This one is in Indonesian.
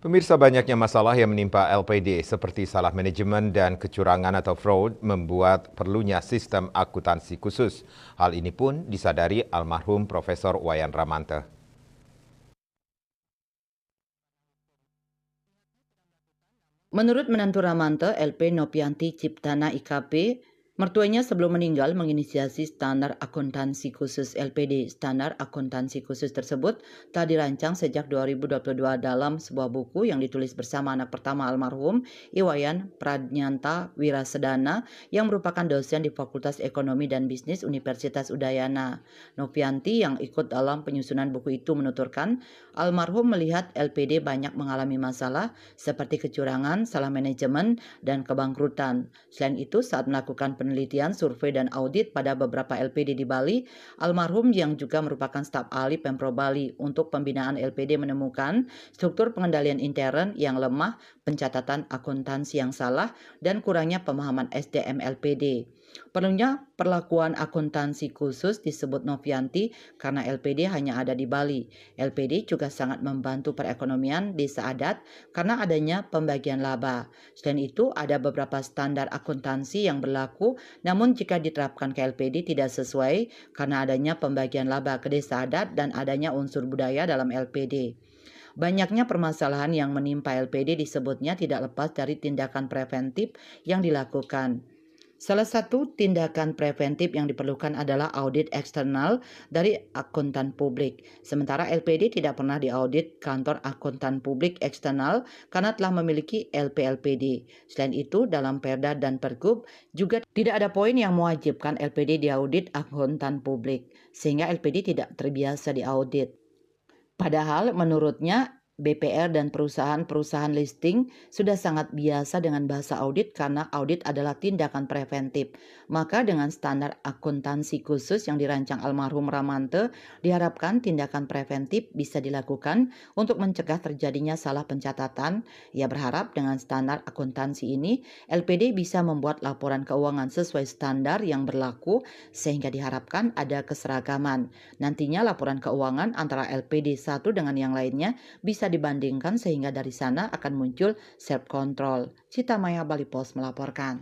Pemirsa, banyaknya masalah yang menimpa LPD seperti salah manajemen dan kecurangan atau fraud membuat perlunya sistem akuntansi khusus. Hal ini pun disadari almarhum Profesor Wayan Ramanta. Menurut menantu Ramanto, LP Nopianti Ciptana IKP, mertuanya sebelum meninggal menginisiasi standar akuntansi khusus LPD. Standar akuntansi khusus tersebut telah dirancang sejak 2022 dalam sebuah buku yang ditulis bersama anak pertama almarhum, Iwayan Pradnyanta Wirasedana, yang merupakan dosen di Fakultas Ekonomi dan Bisnis Universitas Udayana. Nopianti yang ikut dalam penyusunan buku itu menuturkan, almarhum melihat LPD banyak mengalami masalah seperti kecurangan, salah manajemen, dan kebangkrutan. Selain itu, saat melakukan penelitian, survei, dan audit pada beberapa LPD di Bali, almarhum yang juga merupakan staf ahli Pemprov Bali untuk pembinaan LPD menemukan struktur pengendalian intern yang lemah, pencatatan akuntansi yang salah, dan kurangnya pemahaman SDM LPD. Perlunya perlakuan akuntansi khusus disebut Novianti karena LPD hanya ada di Bali. LPD juga sangat membantu perekonomian desa adat karena adanya pembagian laba. Selain itu, ada beberapa standar akuntansi yang berlaku, namun jika diterapkan ke LPD tidak sesuai karena adanya pembagian laba ke desa adat dan adanya unsur budaya dalam LPD. Banyaknya permasalahan yang menimpa LPD disebutnya tidak lepas dari tindakan preventif yang dilakukan. Salah satu tindakan preventif yang diperlukan adalah audit eksternal dari akuntan publik. Sementara LPD tidak pernah diaudit kantor akuntan publik eksternal karena telah memiliki LP-LPD. Selain itu, dalam Perda dan Pergub juga tidak ada poin yang mewajibkan LPD diaudit akuntan publik, sehingga LPD tidak terbiasa diaudit. Padahal menurutnya BPR dan perusahaan-perusahaan listing sudah sangat biasa dengan bahasa audit karena audit adalah tindakan preventif. Maka dengan standar akuntansi khusus yang dirancang almarhum Ramante, diharapkan tindakan preventif bisa dilakukan untuk mencegah terjadinya salah pencatatan. Ia berharap dengan standar akuntansi ini, LPD bisa membuat laporan keuangan sesuai standar yang berlaku sehingga diharapkan ada keseragaman. Nantinya laporan keuangan antara LPD satu dengan yang lainnya bisa dibandingkan sehingga dari sana akan muncul self control. Cita Maya Bali Post melaporkan.